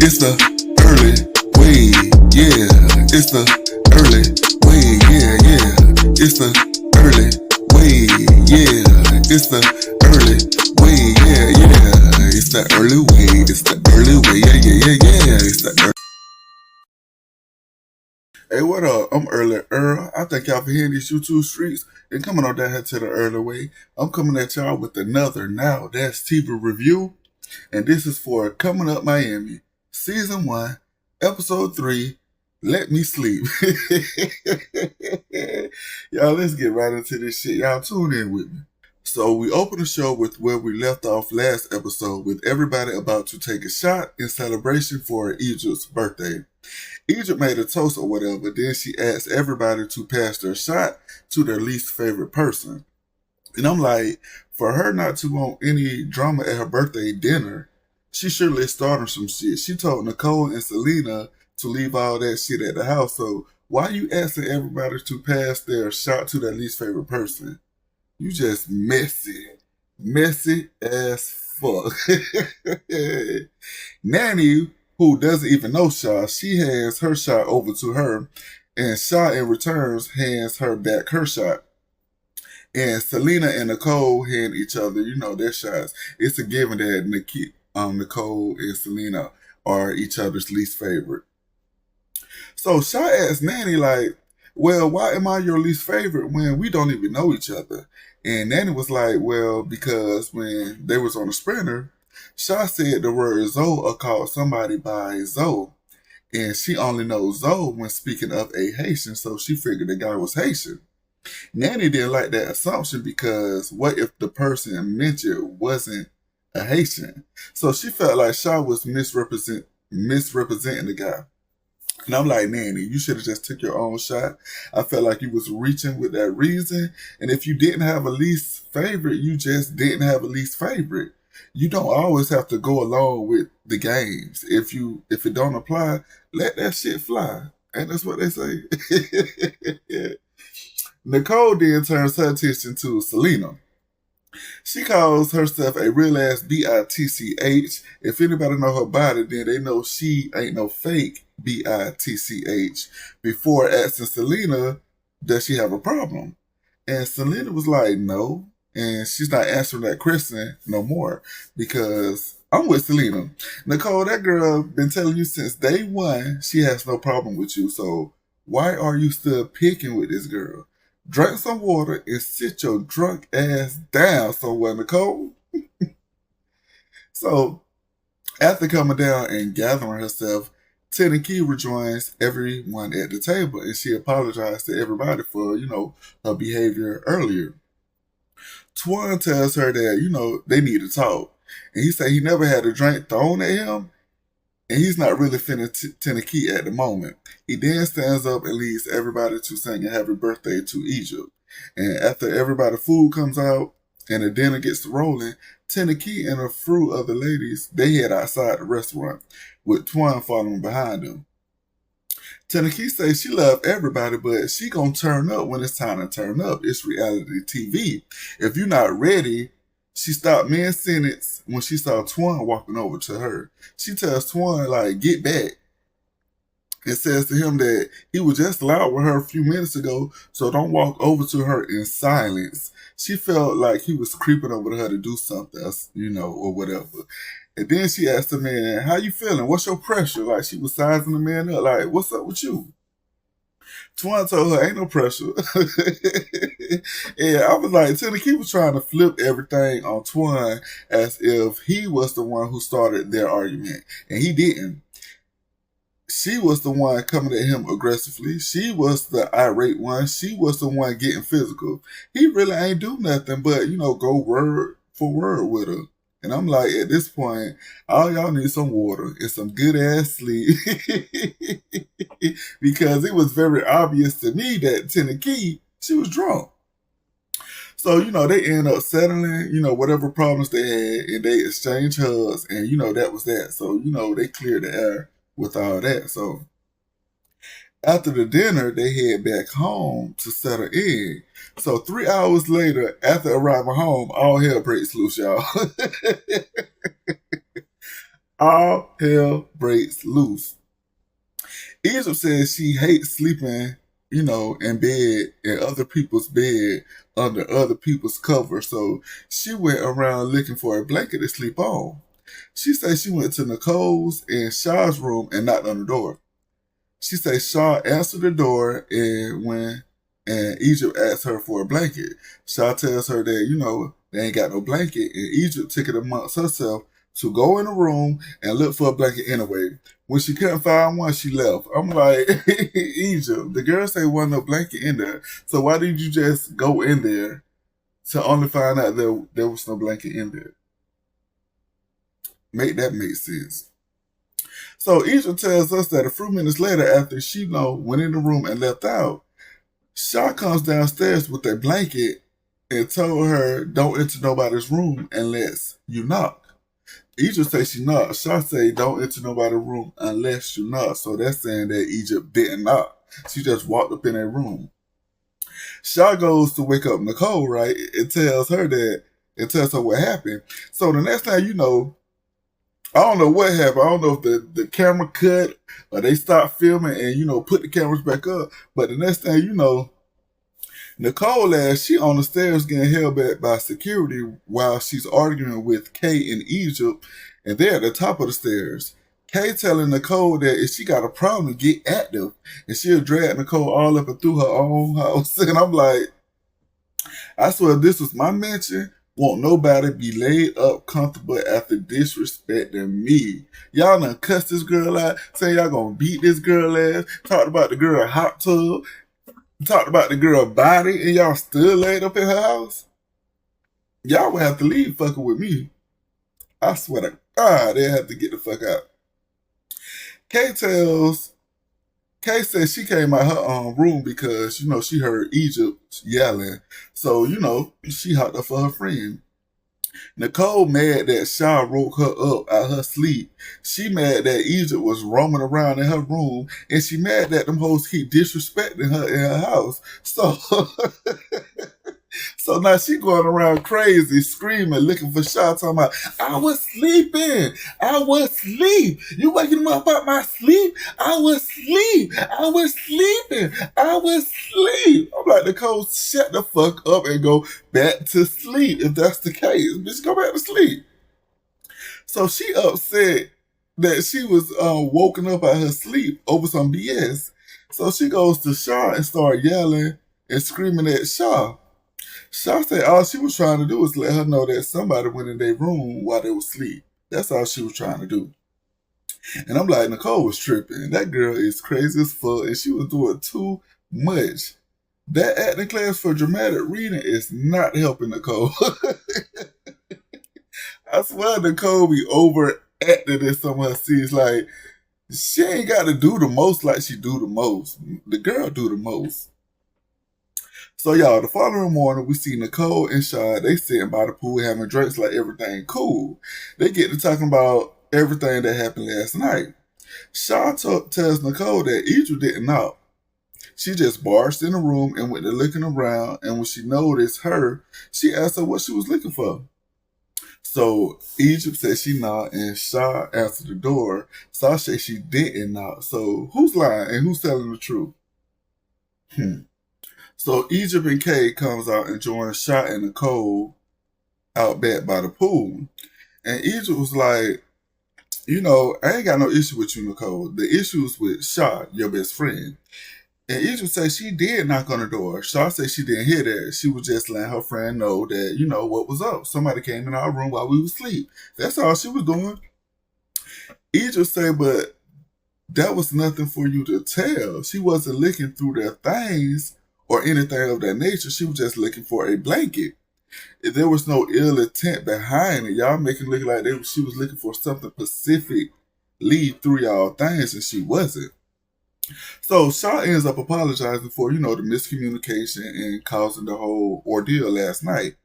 It's the early way, yeah. It's the early way, yeah, yeah. It's the early way, yeah. It's the early way, yeah, yeah. It's the early way, it's the early way, yeah, yeah, yeah, yeah. It's the early. Hey, what up? I'm Early Earl. I thank y'all for hearing these YouTube streets and coming on down here to the early way. I'm coming at y'all with another Nowthatstv review, and this is for Coming Up Miami, Season 1, Episode 3, Let Me Sleep. Y'all, let's get right into this shit. Y'all tune in with me. So we open the show with where we left off last episode, with everybody about to take a shot in celebration for Egypt's birthday. Egypt made a toast or whatever, then she asked everybody to pass their shot to their least favorite person. And I'm like, for her not to want any drama at her birthday dinner, she surely started some shit. She told Nicole and Selena to leave all that shit at the house. So why you asking everybody to pass their shot to their least favorite person? You just messy. Messy as fuck. Nanny, who doesn't even know Sha, she hands her shot over to her, and Sha in returns hands her back her shot. And Selena and Nicole hand each other, their shots. It's a given that Nicole and Selena are each other's least favorite. So Sha asked Nanny, like, well, why am I your least favorite when we don't even know each other? And Nanny was like, well, because when they was on the sprinter, Sha said the word Zoe or called somebody by Zoe. And she only knows Zoe when speaking of a Haitian, so she figured the guy was Haitian. Nanny didn't like that assumption because what if the person mentioned wasn't a Haitian? So she felt like Sha was misrepresenting the guy. And I'm like, Nanny, you should have just took your own shot. I felt like you was reaching with that reason. And if you didn't have a least favorite, you just didn't have a least favorite. You don't always have to go along with the games. If it don't apply, let that shit fly. And that's what they say. Nicole then turns her attention to Selena. She calls herself a real ass bitch. If anybody know her body, then they know she ain't no fake bitch. Before asking Selena, does she have a problem? And Selena was like, no. And she's not answering that question no more because I'm with Selena. Nicole, that girl been telling you since day one she has no problem with you. So why are you still picking with this girl? Drink some water and sit your drunk ass down somewhere, Nicole. So, after coming down and gathering herself, Key rejoins everyone at the table and she apologized to everybody for, her behavior earlier. Twan tells her that, they need to talk. And he said he never had a drink thrown at him and he's not really finna Key at the moment. He then stands up and leads everybody to sing a happy birthday to Egypt. And after everybody's food comes out and the dinner gets rolling, Key and a few other ladies, they head outside the restaurant with Twan following behind them. Key says she loves everybody, but she gonna turn up when it's time to turn up. It's reality TV. If you're not ready, she stopped mid-sentence when she saw Twan walking over to her. She tells Twan, like, get back. And says to him that he was just loud with her a few minutes ago, so don't walk over to her in silence. She felt like he was creeping over to her to do something else, or whatever. And then she asked the man, how you feeling? What's your pressure? Like, she was sizing the man up, like, what's up with you? Twan told her, ain't no pressure. And I was like, Key was trying to flip everything on Twan as if he was the one who started their argument. And he didn't. She was the one coming at him aggressively. She was the irate one. She was the one getting physical. He really ain't do nothing but, go word for word with her. And I'm like, at this point, all y'all need some water and some good ass sleep. Because it was very obvious to me that Key, she was drunk. So, they end up settling, whatever problems they had, and they exchange hugs, and, that was that. So, they cleared the air with all that. So, after the dinner, they head back home to settle in. So 3 hours later, after arriving home, all hell breaks loose, y'all. All hell breaks loose. Egypt says she hates sleeping, in bed, in other people's bed, under other people's cover. So she went around looking for a blanket to sleep on. She says she went to Nicole's and Shaw's room and knocked on the door. She says Shaw answered the door and Egypt asked her for a blanket. Shaw tells her that, they ain't got no blanket, and Egypt took it amongst herself to go in the room and look for a blanket anyway. When she couldn't find one, she left. I'm like, Egypt, the girl say wasn't no blanket in there. So why did you just go in there to only find out there was no blanket in there? Make that make sense. So Egypt tells us that a few minutes later, after she went in the room and left out, Shaw comes downstairs with a blanket and told her, "Don't enter nobody's room unless you knock." Egypt say she knocked. Shaw say, "Don't enter nobody's room unless you knock." So that's saying that Egypt didn't knock. She just walked up in her room. Shaw goes to wake up Nicole, right? It tells her what happened. So the next thing you know, I don't know what happened. I don't know if the camera cut or they stopped filming and, put the cameras back up. But the next thing you know, Nicole she on the stairs getting held back by security while she's arguing with Kay in Egypt. And they're at the top of the stairs. Kay telling Nicole that if she got a problem, get active. And she'll drag Nicole all up and through her own house. And I'm like, I swear if this was my mansion, won't nobody be laid up comfortable after disrespecting me. Y'all done cuss this girl out, say y'all gonna beat this girl ass, talked about the girl hot tub, talked about the girl body, and y'all still laid up in her house? Y'all would have to leave fucking with me. I swear to God, they have to get the fuck out. Kay says she came out her room because, she heard Egypt yelling. So, she hopped up for her friend. Nicole mad that Shaw woke her up out her sleep. She mad that Egypt was roaming around in her room. And she mad that them hoes keep disrespecting her in her house. So, so now she going around crazy, screaming, looking for Shaw, talking about, "I was sleeping. I was asleep. You waking me up out my sleep? I was asleep. I was sleeping. I was asleep." I'm like, Nicole, shut the fuck up and go back to sleep. If that's the case, bitch, go back to sleep. So she upset that she was woken up out her sleep over some BS. So she goes to Shaw and start yelling and screaming at Shaw. Shaw said all she was trying to do was let her know that somebody went in their room while they were asleep. That's all she was trying to do. And I'm like, Nicole was tripping. That girl is crazy as fuck, and she was doing too much. That acting class for dramatic reading is not helping Nicole. I swear Nicole be overacting in some of her scenes. Like, she ain't got to do the most like she do the most. The girl do the most. So y'all, the following morning, we see Nicole and Shaw, they sitting by the pool having drinks like everything cool. They get to talking about everything that happened last night. Shaw tells Nicole that Egypt didn't knock. She just barged in the room and went to looking around, and when she noticed her, she asked her what she was looking for. So Egypt said she knocked, and Shaw answered the door. Shaw said she didn't knock. So who's lying and who's telling the truth? So Egypt and Kay comes out and joins Shaw and Nicole out back by the pool. And Egypt was like, I ain't got no issue with you, Nicole. The issue is with Shaw, your best friend. And Egypt said she did knock on the door. Shaw said she didn't hear that. She was just letting her friend know that, what was up. Somebody came in our room while we were asleep. That's all she was doing. Egypt said, but that was nothing for you to tell. She wasn't looking through their things or anything of that nature. She was just looking for a blanket. There was no ill intent behind it. Y'all making it look like she was looking for something specific lead through y'all things, and she wasn't. So Shaw ends up apologizing for, the miscommunication and causing the whole ordeal last night.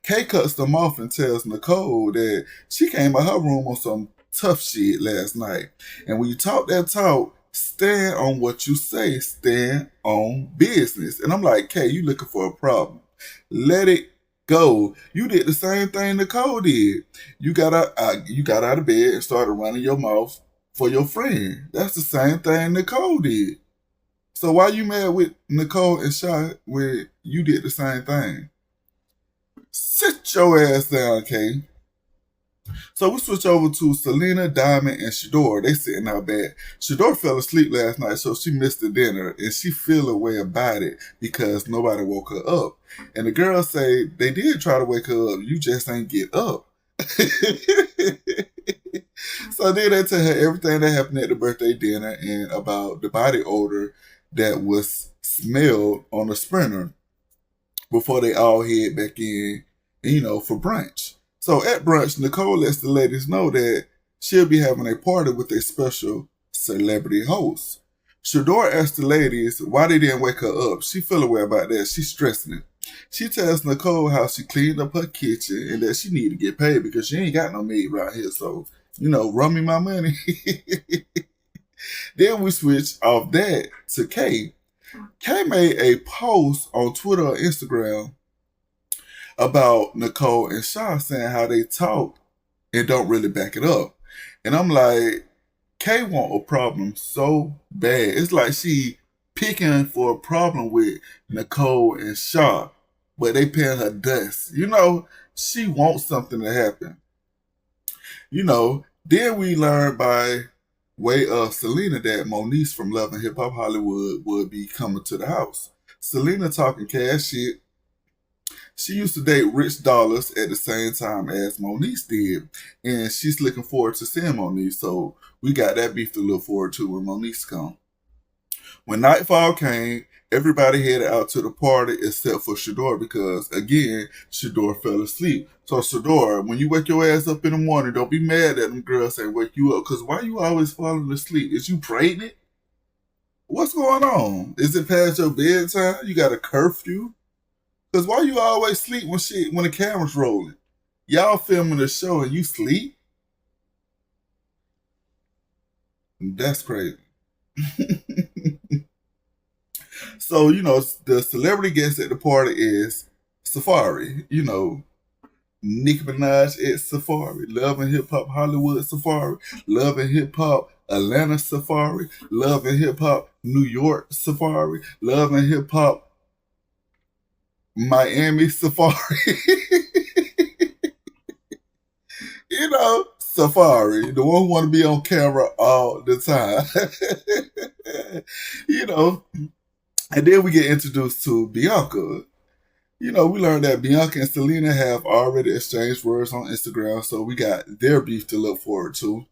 Kay cuts them off and tells Nicole that she came out her room on some tough shit last night. And when you talk that talk, stand on what you say. Stand on business. And I'm like, Kay, you looking for a problem. Let it Go. You did the same thing Nicole did. You got out of bed and started running your mouth for your friend. That's the same thing Nicole did. So why you mad with Nicole and Shy when you did the same thing? Sit your ass down, Kay. So we switch over to Selena, Diamond, and Shador. They sitting out bad. Shador fell asleep last night, so she missed the dinner, and she feel a way about it because nobody woke her up. And the girls say they did try to wake her up, you just ain't get up. So then they tell her everything that happened at the birthday dinner and about the body odor that was smelled on the Sprinter before they all head back in, for brunch. So at brunch, Nicole lets the ladies know that she'll be having a party with a special celebrity host. Shador asks the ladies why they didn't wake her up. She feel away about that. She's stressing it. She tells Nicole how she cleaned up her kitchen and that she need to get paid because she ain't got no maid right here. So, run me my money. Then we switch off that to Kay. Kay made a post on Twitter or Instagram about Nicole and Shaw saying how they talk and don't really back it up. And I'm like, Kay want a problem so bad. It's like she picking for a problem with Nicole and Shaw, but they paying her dust. She wants something to happen. Then we learn by way of Selena that Moniece from Love and Hip Hop Hollywood would be coming to the house. Selena talking cash shit. She used to date Rich Dollars at the same time as Moniece did, and she's looking forward to seeing Moniece. So we got that beef to look forward to when Moniece comes. When nightfall came, everybody headed out to the party except for Shador because, again, Shador fell asleep. So Shador, when you wake your ass up in the morning, don't be mad at them girls say wake you up. Because why you always falling asleep? Is you pregnant? What's going on? Is it past your bedtime? You got a curfew? Because why you always sleep when the camera's rolling? Y'all filming the show and you sleep? That's crazy. So, the celebrity guest at the party is Safari. Nicki Minaj at Safari. Love and Hip Hop Hollywood Safari. Love and Hip Hop Atlanta Safari. Love and Hip Hop New York Safari. Love and Hip Hop Miami Safari. Safari, the one who want to be on camera all the time. And then we get introduced to Bianca. We learned that Bianca and Selena have already exchanged words on Instagram, so we got their beef to look forward to.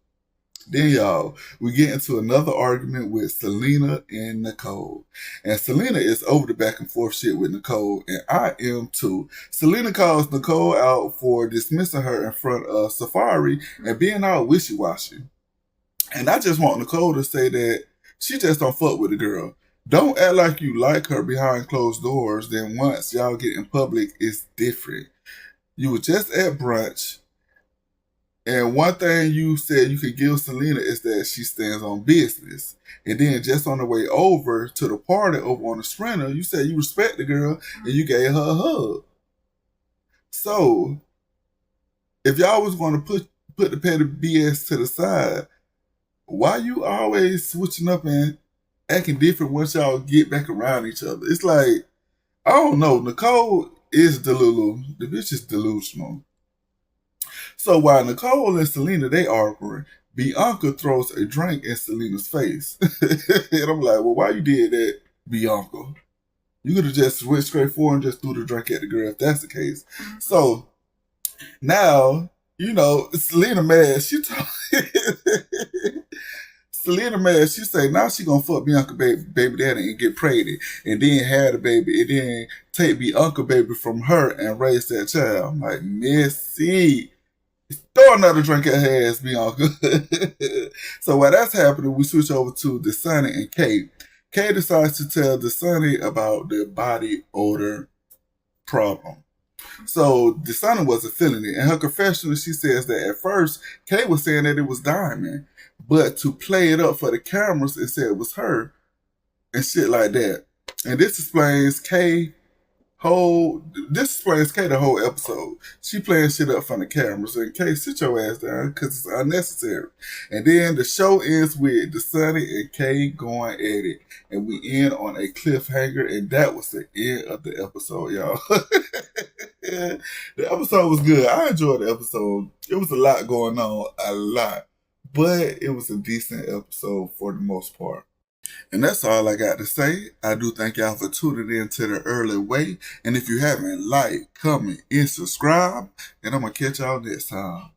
Then, y'all, we get into another argument with Selena and Nicole. And Selena is over the back and forth shit with Nicole, and I am too. Selena calls Nicole out for dismissing her in front of Safari and being all wishy-washy. And I just want Nicole to say that she just don't fuck with the girl. Don't act like you like her behind closed doors, then once y'all get in public, it's different. You were just at brunch, and one thing you said you could give Selena is that she stands on business. And then just on the way over to the party over on the Sprinter, you said you respect the girl and you gave her a hug. So, if y'all was going to put the petty BS to the side, why you always switching up and acting different once y'all get back around each other? It's like, I don't know, Nicole is delulu. The bitch is delusional. So while Nicole and Selena, they arguing, Bianca throws a drink in Selena's face. And I'm like, well, why you did that, Bianca? You could have just went straight forward and just threw the drink at the girl if that's the case. So now, Selena mad. Selena mad. She say now she gonna fuck Bianca baby daddy and get pregnant and then have the baby and then take Bianca baby from her and raise that child. I'm like, Missy, throw another drink at her ass, Bianca. So while that's happening, we switch over to Dasani and Kay. Kay decides to tell Dasani about the body odor problem. So Dasani wasn't feeling it. In her confession, she says that at first, Kay was saying that it was Diamond, but to play it up for the cameras, it said it was her and shit like that. And this explains Kay this explains Kay the whole episode. She playing shit up from the camera, so Kay, sit your ass down because it's unnecessary. And then the show ends with the Sunny and Kay going at it, and we end on a cliffhanger, and that was the end of the episode, y'all. The episode was good. I enjoyed the episode. It was a lot going on, a lot, but it was a decent episode for the most part. And that's all I got to say. I do thank y'all for tuning in to the early way. And if you haven't, like, comment, and subscribe. And I'm going to catch y'all next time.